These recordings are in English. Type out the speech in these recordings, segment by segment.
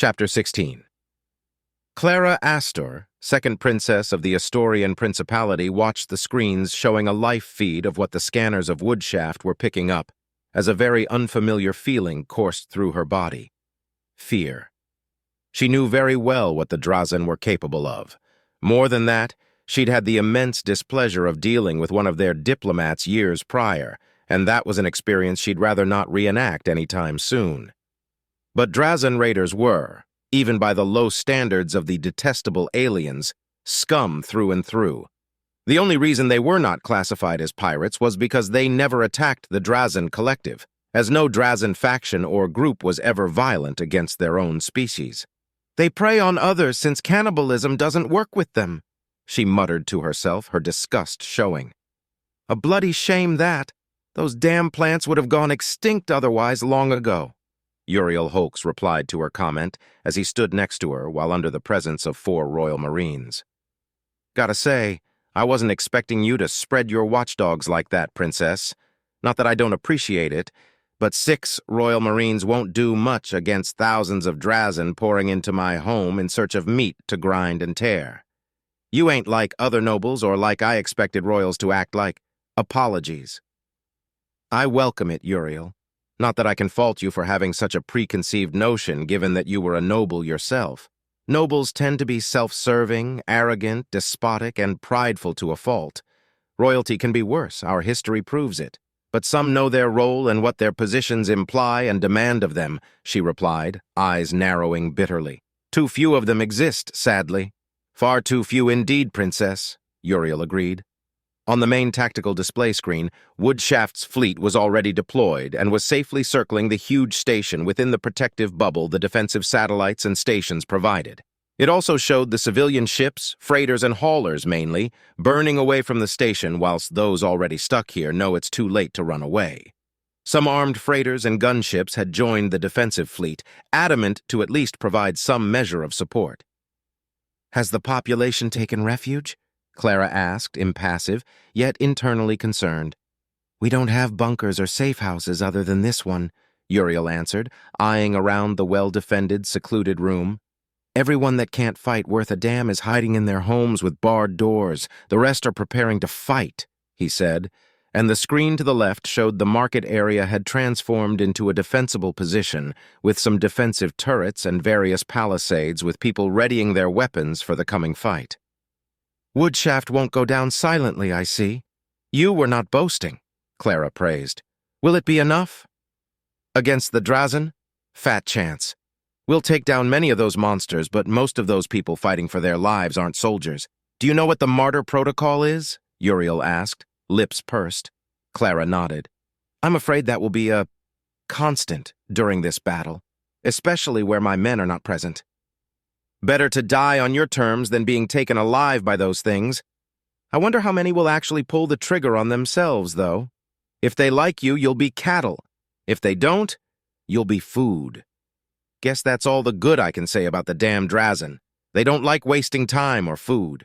Chapter 16. Clara Astor, second princess of the Astorian Principality, watched the screens showing a live feed of what the scanners of Woodshaft were picking up, as a very unfamiliar feeling coursed through her body. Fear. She knew very well what the Drazen were capable of. More than that, she'd had the immense displeasure of dealing with one of their diplomats years prior, and that was an experience she'd rather not reenact anytime soon. But Drazen raiders were, even by the low standards of the detestable aliens, scum through and through. The only reason they were not classified as pirates was because they never attacked the Drazen collective, as no Drazen faction or group was ever violent against their own species. "They prey on others since cannibalism doesn't work with them," she muttered to herself, her disgust showing. "A bloody shame that. Those damn plants would have gone extinct otherwise long ago." Uriel Holkes replied to her comment as he stood next to her while under the presence of 4 Royal Marines. "Gotta say, I wasn't expecting you to spread your watchdogs like that, Princess. Not that I don't appreciate it, but 6 Royal Marines won't do much against thousands of Drazen pouring into my home in search of meat to grind and tear. You ain't like other nobles or like I expected royals to act like. Apologies." "I welcome it, Uriel. Not that I can fault you for having such a preconceived notion, given that you were a noble yourself. Nobles tend to be self-serving, arrogant, despotic, and prideful to a fault. Royalty can be worse, our history proves it. But some know their role and what their positions imply and demand of them," she replied, eyes narrowing bitterly. "Too few of them exist, sadly." "Far too few indeed, Princess," Uriel agreed. On the main tactical display screen, Woodshaft's fleet was already deployed and was safely circling the huge station within the protective bubble the defensive satellites and stations provided. It also showed the civilian ships, freighters and haulers mainly, burning away from the station whilst those already stuck here know it's too late to run away. Some armed freighters and gunships had joined the defensive fleet, adamant to at least provide some measure of support. "Has the population taken refuge?" Clara asked, impassive, yet internally concerned. "We don't have bunkers or safe houses other than this one," Uriel answered, eyeing around the well-defended, secluded room. "Everyone that can't fight worth a damn is hiding in their homes with barred doors. The rest are preparing to fight," he said, and the screen to the left showed the market area had transformed into a defensible position, with some defensive turrets and various palisades with people readying their weapons for the coming fight. "Woodshaft won't go down silently, I see. You were not boasting," Clara praised. "Will it be enough?" "Against the Drazen? Fat chance. We'll take down many of those monsters, but most of those people fighting for their lives aren't soldiers. Do you know what the martyr protocol is?" Uriel asked, lips pursed. Clara nodded. "I'm afraid that will be a constant during this battle, especially where my men are not present. Better to die on your terms than being taken alive by those things. I wonder how many will actually pull the trigger on themselves, though. If they like you, you'll be cattle. If they don't, you'll be food. Guess that's all the good I can say about the damn Drazen. They don't like wasting time or food.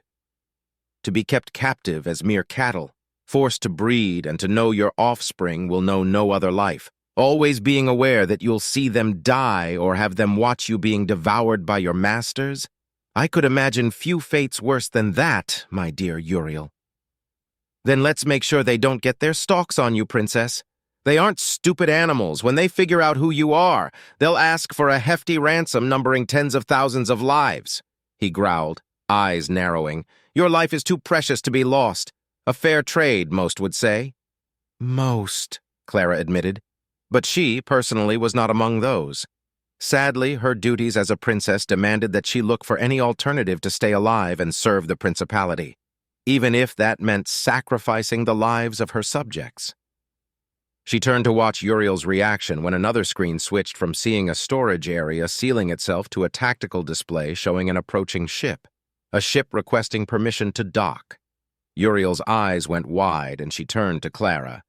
To be kept captive as mere cattle, forced to breed and to know your offspring will know no other life, always being aware that you'll see them die or have them watch you being devoured by your masters? I could imagine few fates worse than that, my dear Uriel." "Then let's make sure they don't get their stalks on you, Princess. They aren't stupid animals. When they figure out who you are, they'll ask for a hefty ransom numbering tens of thousands of lives," he growled, eyes narrowing. "Your life is too precious to be lost. A fair trade, most would say." "Most," Clara admitted. But she, personally, was not among those. Sadly, her duties as a princess demanded that she look for any alternative to stay alive and serve the principality, even if that meant sacrificing the lives of her subjects. She turned to watch Uriel's reaction when another screen switched from seeing a storage area sealing itself to a tactical display showing an approaching ship, a ship requesting permission to dock. Uriel's eyes went wide and she turned to Clara.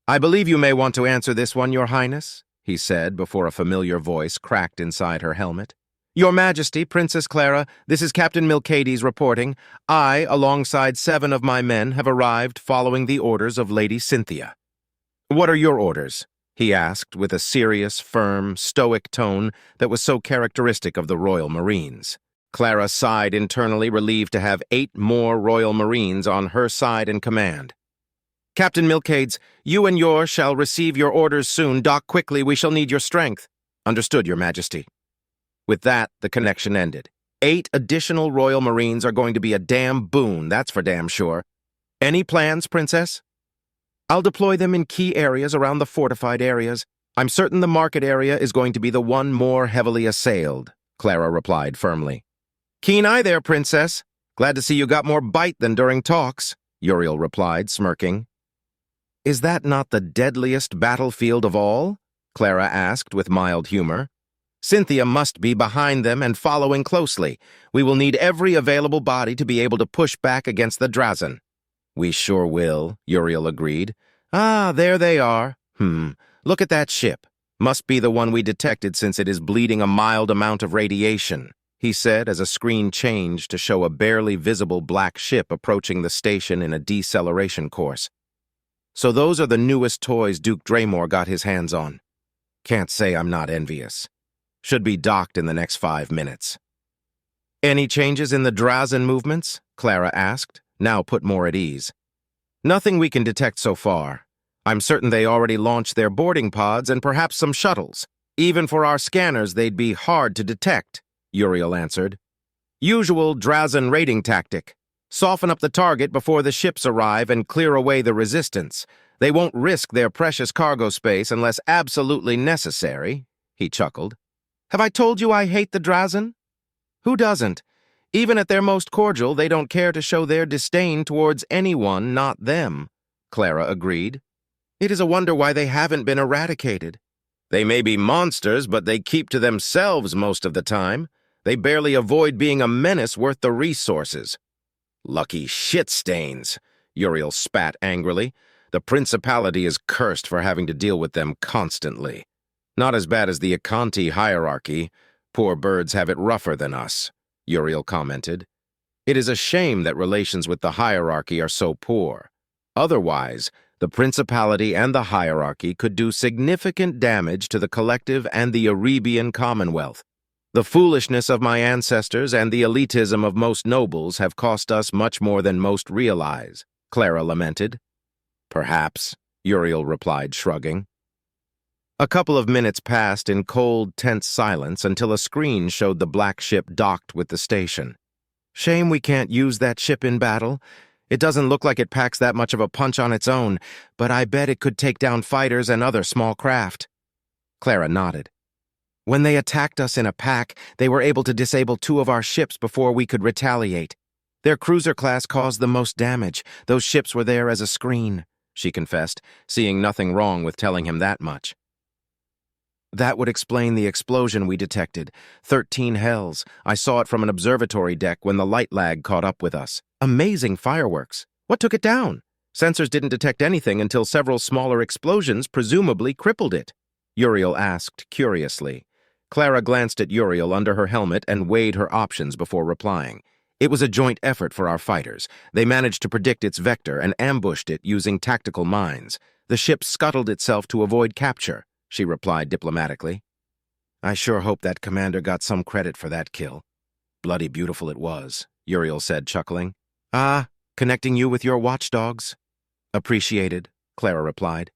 "I believe you may want to answer this one, Your Highness," he said before a familiar voice cracked inside her helmet. "Your Majesty, Princess Clara, this is Captain Milcades reporting. I, alongside 7 of my men, have arrived following the orders of Lady Cynthia." "What are your orders?" he asked with a serious, firm, stoic tone that was so characteristic of the Royal Marines. Clara sighed internally, relieved to have 8 more Royal Marines on her side in command. "Captain Milcades, you and yours shall receive your orders soon. Dock quickly, we shall need your strength." "Understood, Your Majesty." With that, the connection ended. 8 additional Royal Marines are going to be a damn boon, that's for damn sure. "Any plans, Princess?" "I'll deploy them in key areas around the fortified areas. I'm certain the market area is going to be the one more heavily assailed," Clara replied firmly. "Keen eye there, Princess. Glad to see you got more bite than during talks," Uriel replied, smirking. "Is that not the deadliest battlefield of all?" Clara asked with mild humor. "Cynthia must be behind them and following closely. We will need every available body to be able to push back against the Drazen." "We sure will," Uriel agreed. "Ah, there they are. Look at that ship. Must be the one we detected since it is bleeding a mild amount of radiation," he said as a screen changed to show a barely visible black ship approaching the station in a deceleration course. "So those are the newest toys Duke Draymore got his hands on. Can't say I'm not envious. Should be docked in the next 5 minutes." "Any changes in the Drazen movements?" Clara asked, now put more at ease. "Nothing we can detect so far. I'm certain they already launched their boarding pods and perhaps some shuttles. Even for our scanners, they'd be hard to detect," Uriel answered. "Usual Drazen raiding tactic. Soften up the target before the ships arrive and clear away the resistance. They won't risk their precious cargo space unless absolutely necessary," he chuckled. "Have I told you I hate the Drazen? Who doesn't? Even at their most cordial, they don't care to show their disdain towards anyone, not them," Clara agreed. "It is a wonder why they haven't been eradicated. They may be monsters, but they keep to themselves most of the time. They barely avoid being a menace worth the resources." "Lucky shit stains," Uriel spat angrily. "The Principality is cursed for having to deal with them constantly. Not as bad as the Akanti hierarchy. Poor birds have it rougher than us," Uriel commented. "It is a shame that relations with the hierarchy are so poor. Otherwise, the Principality and the hierarchy could do significant damage to the collective and the Arabian Commonwealth. The foolishness of my ancestors and the elitism of most nobles have cost us much more than most realize," Clara lamented. "Perhaps," Uriel replied, shrugging. A couple of minutes passed in cold, tense silence until a screen showed the black ship docked with the station. "Shame we can't use that ship in battle. It doesn't look like it packs that much of a punch on its own, but I bet it could take down fighters and other small craft." Clara nodded. "When they attacked us in a pack, they were able to disable 2 of our ships before we could retaliate. Their cruiser class caused the most damage. Those ships were there as a screen," she confessed, seeing nothing wrong with telling him that much. "That would explain the explosion we detected. 13 hells. I saw it from an observatory deck when the light lag caught up with us. Amazing fireworks. What took it down? Sensors didn't detect anything until several smaller explosions presumably crippled it," Uriel asked curiously. Clara glanced at Uriel under her helmet and weighed her options before replying. "It was a joint effort for our fighters. They managed to predict its vector and ambushed it using tactical mines. The ship scuttled itself to avoid capture," she replied diplomatically. "I sure hope that commander got some credit for that kill. Bloody beautiful it was," Uriel said, chuckling. "Ah, connecting you with your watchdogs." "Appreciated," Clara replied.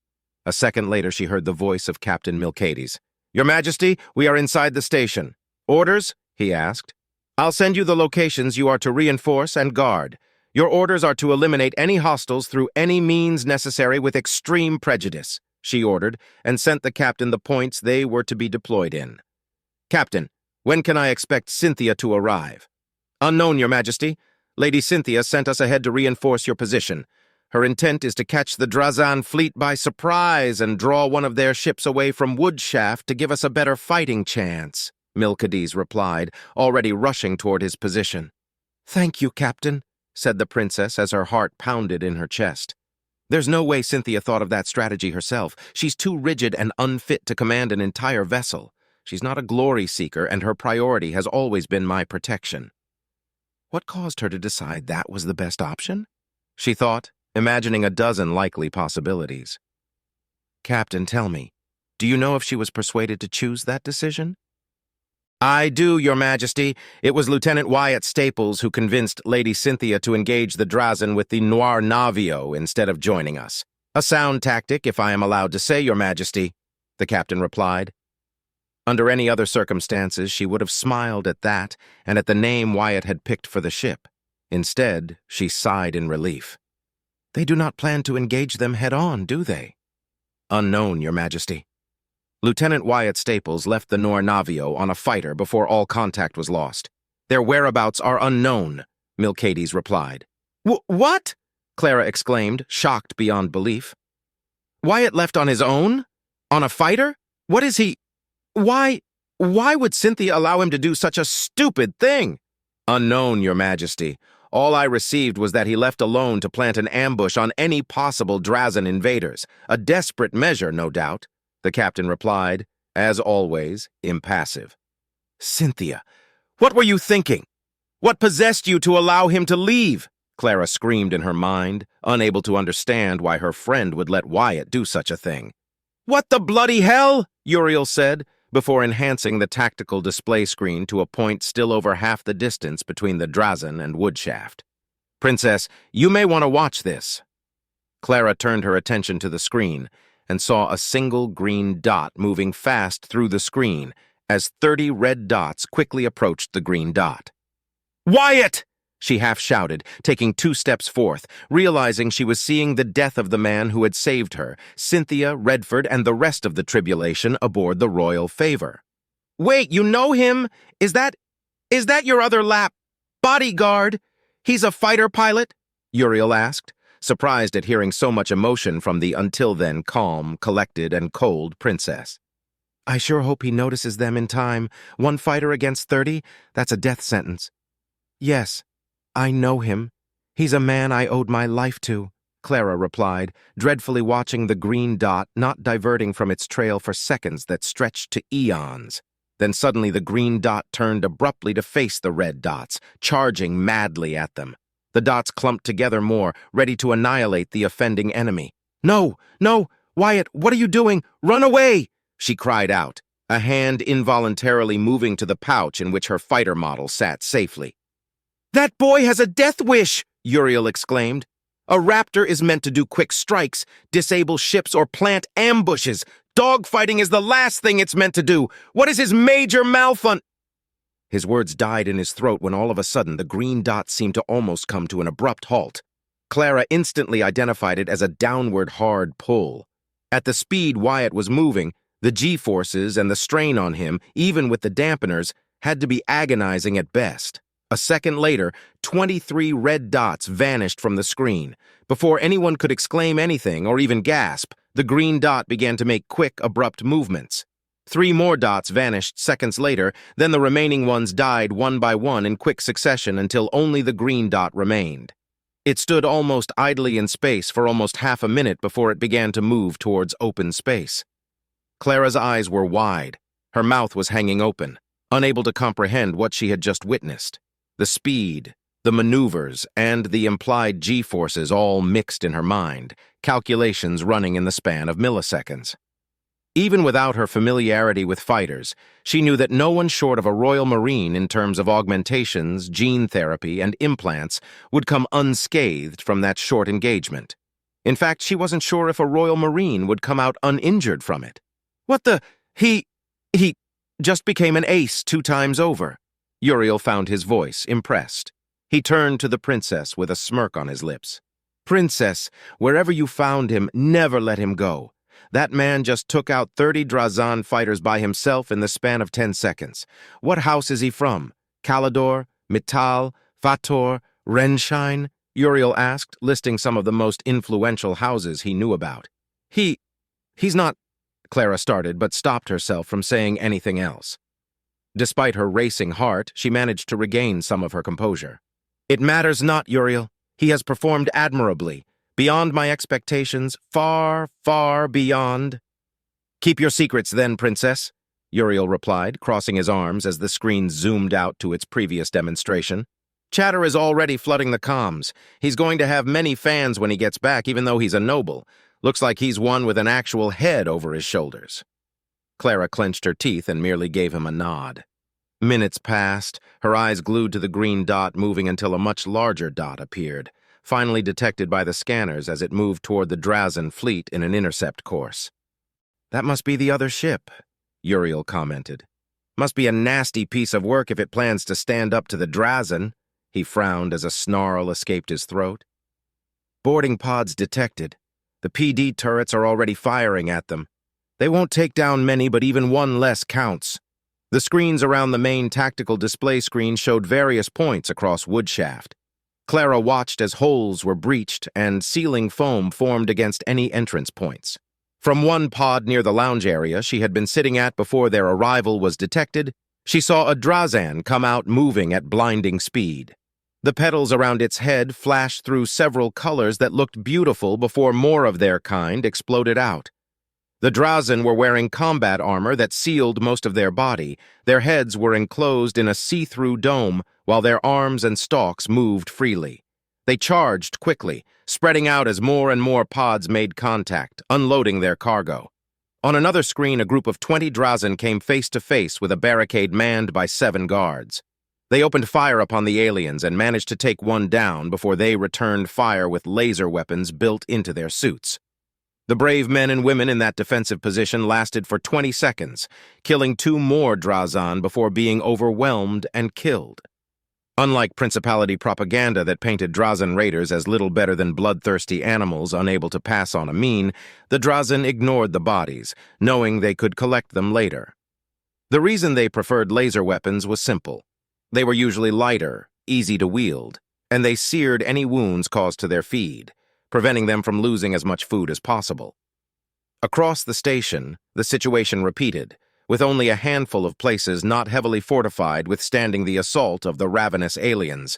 A second later she heard the voice of Captain Milcades. "Your Majesty, we are inside the station." "Orders?" he asked. "I'll send you the locations you are to reinforce and guard. Your orders are to eliminate any hostiles through any means necessary with extreme prejudice," she ordered, and sent the captain the points they were to be deployed in. "Captain, when can I expect Cynthia to arrive?" "Unknown, Your Majesty. Lady Cynthia sent us ahead to reinforce your position. Her intent is to catch the Drazen fleet by surprise and draw one of their ships away from Woodshaft to give us a better fighting chance," Milcades replied, already rushing toward his position. "Thank you, Captain," said the princess as her heart pounded in her chest. "There's no way Cynthia thought of that strategy herself. She's too rigid and unfit to command an entire vessel. She's not a glory seeker, and her priority has always been my protection." What caused her to decide that was the best option? She thought, imagining a dozen likely possibilities. "Captain, tell me, Do you know if she was persuaded to choose that decision? I do, Your Majesty. It was Lieutenant Wyatt Staples who convinced Lady Cynthia to engage the Drazen with the Noir Navio instead of joining us. A sound tactic, if I am allowed to say, Your Majesty, the captain replied. Under any other circumstances, she would have smiled at that and at the name Wyatt had picked for the ship. Instead, she sighed in relief. They do not plan to engage them head-on, do they? Unknown, Your Majesty. Lieutenant Wyatt Staples left the Noir Navio on a fighter before all contact was lost. Their whereabouts are unknown, Milcades replied. What? Clara exclaimed, shocked beyond belief. Wyatt left on his own? On a fighter? What is he? Why would Cynthia allow him to do such a stupid thing? Unknown, Your Majesty. All I received was that he left alone to plant an ambush on any possible Drazen invaders. A desperate measure, no doubt, the captain replied, as always, impassive. Cynthia, what were you thinking? What possessed you to allow him to leave? Clara screamed in her mind, unable to understand why her friend would let Wyatt do such a thing. What the bloody hell? Uriel said, before enhancing the tactical display screen to a point still over half the distance between the Drazen and Woodshaft. Princess, you may want to watch this. Clara turned her attention to the screen and saw a single green dot moving fast through the screen as 30 red dots quickly approached the green dot. Wyatt! She half shouted, taking 2 steps forth, realizing she was seeing the death of the man who had saved her, Cynthia, Redford, and the rest of the tribulation aboard the Royal Favor. Wait, you know him? Is that your other bodyguard? He's a fighter pilot? Uriel asked, surprised at hearing so much emotion from the until then calm, collected, and cold princess. I sure hope he notices them in time. 1 fighter against 30? That's a death sentence. Yes, I know him. He's a man I owed my life to, Clara replied, dreadfully watching the green dot not diverting from its trail for seconds that stretched to eons. Then suddenly the green dot turned abruptly to face the red dots, charging madly at them. The dots clumped together more, ready to annihilate the offending enemy. No, Wyatt, what are you doing? Run away! She cried out, a hand involuntarily moving to the pouch in which her fighter model sat safely. That boy has a death wish, Uriel exclaimed. A raptor is meant to do quick strikes, disable ships, or plant ambushes. Dogfighting is the last thing it's meant to do. What is his major malfunction? His words died in his throat when all of a sudden the green dot seemed to almost come to an abrupt halt. Clara instantly identified it as a downward hard pull. At the speed Wyatt was moving, the G-forces and the strain on him, even with the dampeners, had to be agonizing at best. A second later, 23 red dots vanished from the screen. Before anyone could exclaim anything or even gasp, the green dot began to make quick, abrupt movements. 3 more dots vanished seconds later, then the remaining ones died one by one in quick succession until only the green dot remained. It stood almost idly in space for almost half a minute before it began to move towards open space. Clara's eyes were wide. Her mouth was hanging open, unable to comprehend what she had just witnessed. The speed, the maneuvers, and the implied G-forces all mixed in her mind, calculations running in the span of milliseconds. Even without her familiarity with fighters, she knew that no one short of a Royal Marine in terms of augmentations, gene therapy, and implants would come unscathed from that short engagement. In fact, she wasn't sure if a Royal Marine would come out uninjured from it. What the? He just became an ace 2 times over. Uriel found his voice, impressed. He turned to the princess with a smirk on his lips. Princess, wherever you found him, never let him go. That man just took out 30 Drazen fighters by himself in the span of 10 seconds. What house is he from? Kalidor, Mittal, Fator, Renshine? Uriel asked, listing some of the most influential houses he knew about. He's not, Clara started, but stopped herself from saying anything else. Despite her racing heart, she managed to regain some of her composure. It matters not, Uriel. He has performed admirably. Beyond my expectations, far, far beyond. Keep your secrets then, princess, Uriel replied, crossing his arms as the screen zoomed out to its previous demonstration. Chatter is already flooding the comms. He's going to have many fans when he gets back, even though he's a noble. Looks like he's one with an actual head over his shoulders. Clara clenched her teeth and merely gave him a nod. Minutes passed, her eyes glued to the green dot moving until a much larger dot appeared, finally detected by the scanners as it moved toward the Drazen fleet in an intercept course. "That must be the other ship," Uriel commented. "Must be a nasty piece of work if it plans to stand up to the Drazen." He frowned as a snarl escaped his throat. "Boarding pods detected. The PD turrets are already firing at them. They won't take down many, but even one less counts." The screens around the main tactical display screen showed various points across Woodshaft. Clara watched as holes were breached and sealing foam formed against any entrance points. From one pod near the lounge area she had been sitting at before their arrival was detected, she saw a Drazan come out moving at blinding speed. The petals around its head flashed through several colors that looked beautiful before more of their kind exploded out. The Drazen were wearing combat armor that sealed most of their body. Their heads were enclosed in a see-through dome, while their arms and stalks moved freely. They charged quickly, spreading out as more and more pods made contact, unloading their cargo. On another screen, a group of 20 Drazen came face-to-face with a barricade manned by 7 guards. They opened fire upon the aliens and managed to take one down before they returned fire with laser weapons built into their suits. The brave men and women in that defensive position lasted for 20 seconds, killing 2 more Drazan before being overwhelmed and killed. Unlike Principality propaganda that painted Drazen raiders as little better than bloodthirsty animals unable to pass on a mean, the Drazen ignored the bodies, knowing they could collect them later. The reason they preferred laser weapons was simple. They were usually lighter, easy to wield, and they seared any wounds caused to their feed, preventing them from losing as much food as possible. Across the station, the situation repeated, with only a handful of places not heavily fortified withstanding the assault of the ravenous aliens.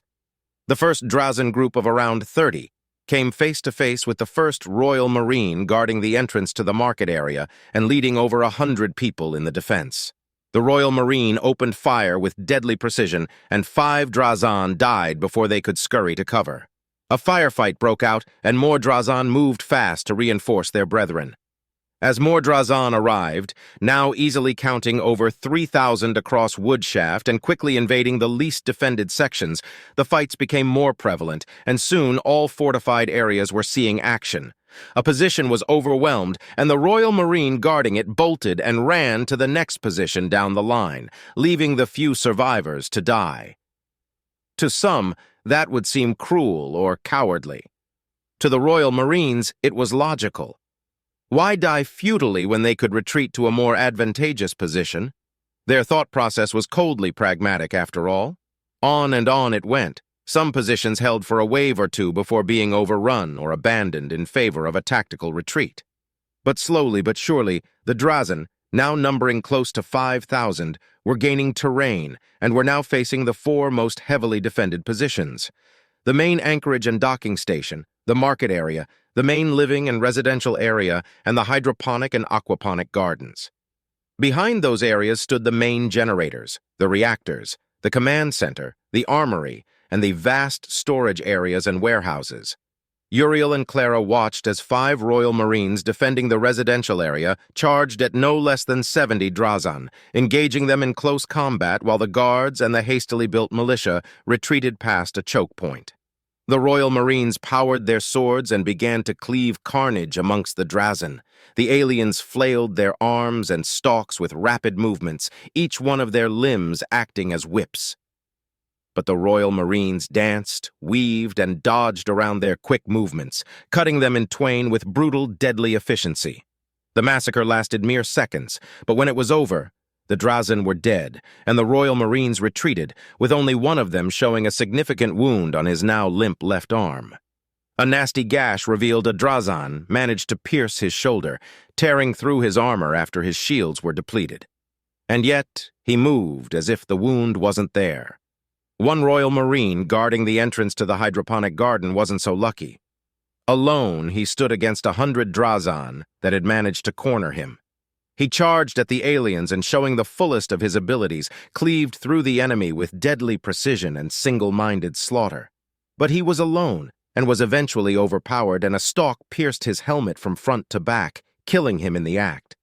The first Drazen group of around 30 came face-to-face with the first Royal Marine guarding the entrance to the market area and leading over 100 people in the defense. The Royal Marine opened fire with deadly precision, and 5 Drazan died before they could scurry to cover. A firefight broke out, and more Drazan moved fast to reinforce their brethren. As more Drazan arrived, now easily counting over 3,000 across Woodshaft and quickly invading the least defended sections, the fights became more prevalent, and soon all fortified areas were seeing action. A position was overwhelmed, and the Royal Marine guarding it bolted and ran to the next position down the line, leaving the few survivors to die. To some, that would seem cruel or cowardly. To the Royal Marines, it was logical. Why die futilely when they could retreat to a more advantageous position? Their thought process was coldly pragmatic, after all. On and on it went, some positions held for a wave or two before being overrun or abandoned in favor of a tactical retreat. But slowly but surely, the Drazen, now numbering close to 5,000, were gaining terrain and were now facing the 4 most heavily defended positions. The main anchorage and docking station, the market area, the main living and residential area, and the hydroponic and aquaponic gardens. Behind those areas stood the main generators, the reactors, the command center, the armory, and the vast storage areas and warehouses. Uriel and Clara watched as 5 Royal Marines defending the residential area charged at no less than 70 Drazan, engaging them in close combat while the guards and the hastily built militia retreated past a choke point. The Royal Marines powered their swords and began to cleave carnage amongst the Drazen. The aliens flailed their arms and stalks with rapid movements, each one of their limbs acting as whips. But the Royal Marines danced, weaved, and dodged around their quick movements, cutting them in twain with brutal, deadly efficiency. The massacre lasted mere seconds, but when it was over, the Drazen were dead, and the Royal Marines retreated, with only one of them showing a significant wound on his now limp left arm. A nasty gash revealed a Drazan managed to pierce his shoulder, tearing through his armor after his shields were depleted. And yet, he moved as if the wound wasn't there. One Royal Marine guarding the entrance to the hydroponic garden wasn't so lucky. Alone, he stood against 100 Drazan that had managed to corner him. He charged at the aliens and, showing the fullest of his abilities, cleaved through the enemy with deadly precision and single-minded slaughter. But he was alone and was eventually overpowered, and a stalk pierced his helmet from front to back, killing him in the act.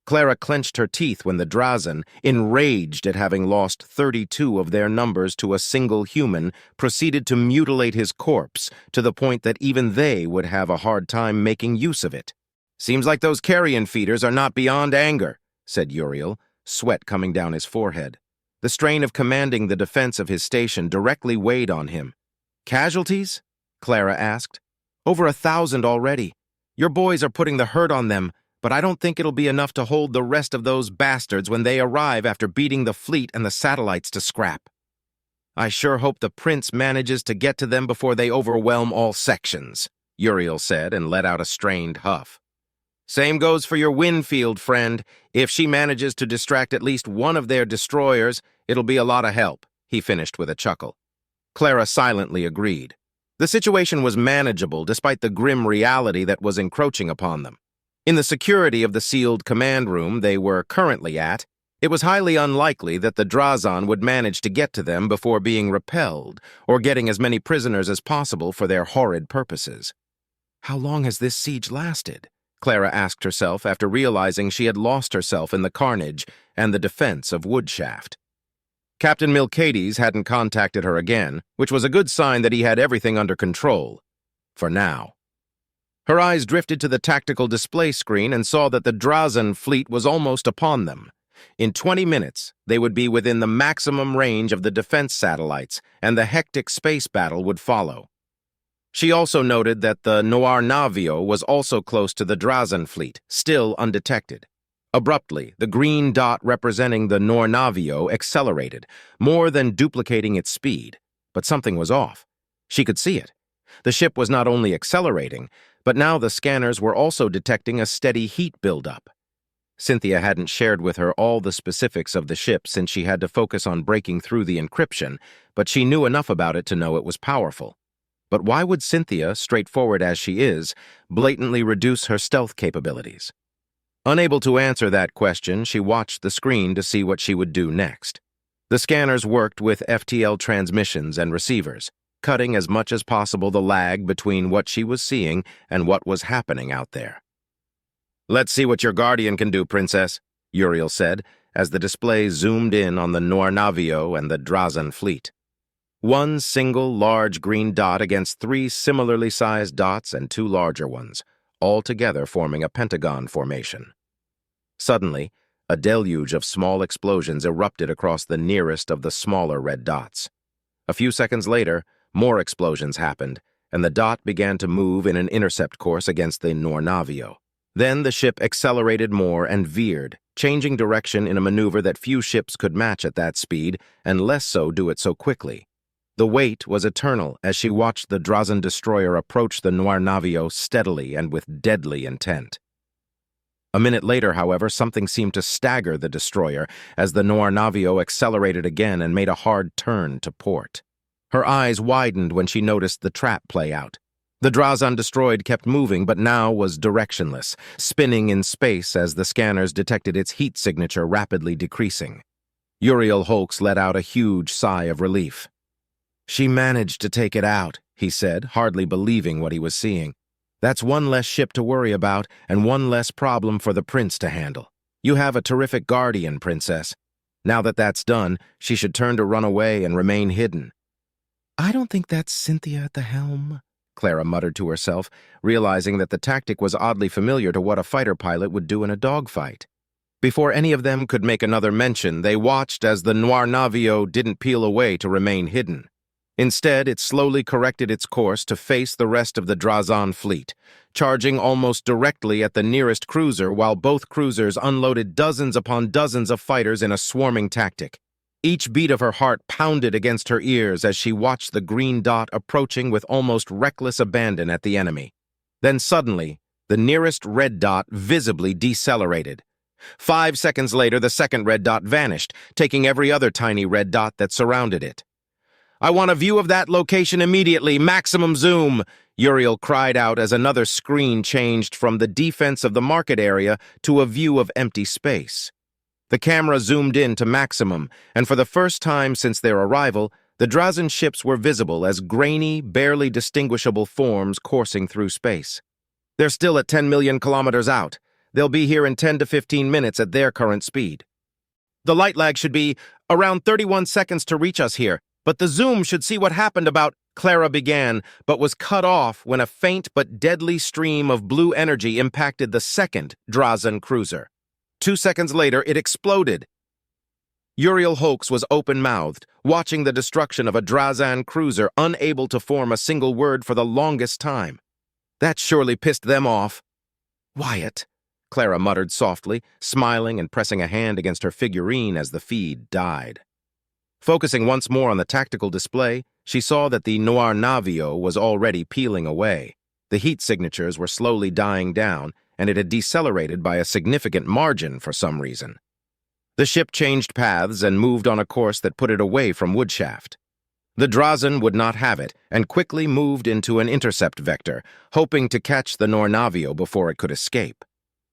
Clara clenched her teeth when the Drazen, enraged at having lost 32 of their numbers to a single human, proceeded to mutilate his corpse to the point that even they would have a hard time making use of it. "Seems like those carrion feeders are not beyond anger," said Uriel, sweat coming down his forehead. The strain of commanding the defense of his station directly weighed on him. "Casualties?" Clara asked. "Over 1,000 already. Your boys are putting the hurt on them, but I don't think it'll be enough to hold the rest of those bastards when they arrive after beating the fleet and the satellites to scrap. I sure hope the prince manages to get to them before they overwhelm all sections," Uriel said and let out a strained huff. "Same goes for your Winfield friend. If she manages to distract at least one of their destroyers, it'll be a lot of help," he finished with a chuckle. Clara silently agreed. The situation was manageable despite the grim reality that was encroaching upon them. In the security of the sealed command room they were currently at, it was highly unlikely that the Drazen would manage to get to them before being repelled, or getting as many prisoners as possible for their horrid purposes. How long has this siege lasted? Clara asked herself after realizing she had lost herself in the carnage and the defense of Woodshaft. Captain Milcades hadn't contacted her again, which was a good sign that he had everything under control. For now. Her eyes drifted to the tactical display screen and saw that the Drazen fleet was almost upon them. In 20 minutes, they would be within the maximum range of the defense satellites, and the hectic space battle would follow. She also noted that the Noir Navio was also close to the Drazen fleet, still undetected. Abruptly, the green dot representing the Noir Navio accelerated, more than duplicating its speed. But something was off. She could see it. The ship was not only accelerating, but now the scanners were also detecting a steady heat buildup. Cynthia hadn't shared with her all the specifics of the ship since she had to focus on breaking through the encryption, but she knew enough about it to know it was powerful. But why would Cynthia, straightforward as she is, blatantly reduce her stealth capabilities? Unable to answer that question, she watched the screen to see what she would do next. The scanners worked with FTL transmissions and receivers, cutting as much as possible the lag between what she was seeing and what was happening out there. "Let's see what your Guardian can do, Princess," Uriel said, as the display zoomed in on the Noir Navio and the Drazen fleet. One single large green dot against 3 similarly sized dots and 2 larger ones, all together forming a pentagon formation. Suddenly, a deluge of small explosions erupted across the nearest of the smaller red dots. A few seconds later, more explosions happened, and the dot began to move in an intercept course against the Noir Navio. Then the ship accelerated more and veered, changing direction in a maneuver that few ships could match at that speed, and less so do it so quickly. The wait was eternal as she watched the Drazen destroyer approach the Noir Navio steadily and with deadly intent. A minute later, however, something seemed to stagger the destroyer as the Noir Navio accelerated again and made a hard turn to port. Her eyes widened when she noticed the trap play out. The Drazen destroyed kept moving, but now was directionless, spinning in space as the scanners detected its heat signature rapidly decreasing. Uriel Holks let out a huge sigh of relief. "She managed to take it out," he said, hardly believing what he was seeing. "That's one less ship to worry about and one less problem for the prince to handle. You have a terrific guardian, Princess. Now that that's done, she should turn to run away and remain hidden." "I don't think that's Cynthia at the helm," Clara muttered to herself, realizing that the tactic was oddly familiar to what a fighter pilot would do in a dogfight. Before any of them could make another mention, they watched as the Noir Navio didn't peel away to remain hidden. Instead, it slowly corrected its course to face the rest of the Drazen fleet, charging almost directly at the nearest cruiser while both cruisers unloaded dozens upon dozens of fighters in a swarming tactic. Each beat of her heart pounded against her ears as she watched the green dot approaching with almost reckless abandon at the enemy. Then suddenly, the nearest red dot visibly decelerated. 5 seconds later, the second red dot vanished, taking every other tiny red dot that surrounded it. "I want a view of that location immediately, maximum zoom," Uriel cried out as another screen changed from the defense of the market area to a view of empty space. The camera zoomed in to maximum, and for the first time since their arrival, the Drazen ships were visible as grainy, barely distinguishable forms coursing through space. "They're still at 10 million kilometers out. They'll be here in 10 to 15 minutes at their current speed. The light lag should be around 31 seconds to reach us here, but the zoom should see what happened about, Clara began, but was cut off when a faint but deadly stream of blue energy impacted the second Drazan cruiser. 2 seconds later, it exploded. Uriel Hoax was open-mouthed, watching the destruction of a Drazan cruiser, unable to form a single word for the longest time. That surely pissed them off. "Wyatt," Clara muttered softly, smiling and pressing a hand against her figurine as the feed died. Focusing once more on the tactical display, she saw that the Noir Navio was already peeling away. The heat signatures were slowly dying down, and it had decelerated by a significant margin for some reason. The ship changed paths and moved on a course that put it away from Woodshaft. The Drazan would not have it, and quickly moved into an intercept vector, hoping to catch the Nornavio before it could escape.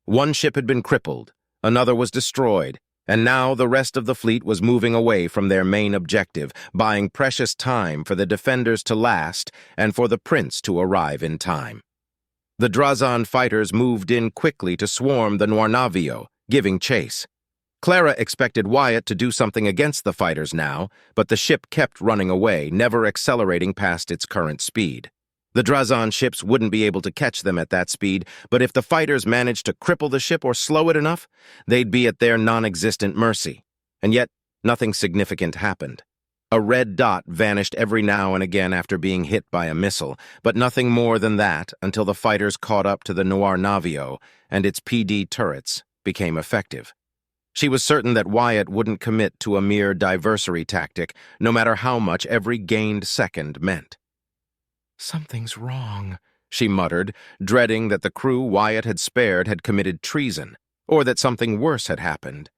One ship had been crippled, another was destroyed, and now the rest of the fleet was moving away from their main objective, buying precious time for the defenders to last and for the prince to arrive in time. The Drazan fighters moved in quickly to swarm the Nornavio, giving chase. Clara expected Wyatt to do something against the fighters now, but the ship kept running away, never accelerating past its current speed. The Drazan ships wouldn't be able to catch them at that speed, but if the fighters managed to cripple the ship or slow it enough, they'd be at their non-existent mercy. And yet, nothing significant happened. A red dot vanished every now and again after being hit by a missile, but nothing more than that until the fighters caught up to the Noir Navio and its PD turrets became effective. She was certain that Wyatt wouldn't commit to a mere diversory tactic, no matter how much every gained second meant. "Something's wrong," she muttered, dreading that the crew Wyatt had spared had committed treason, or that something worse had happened.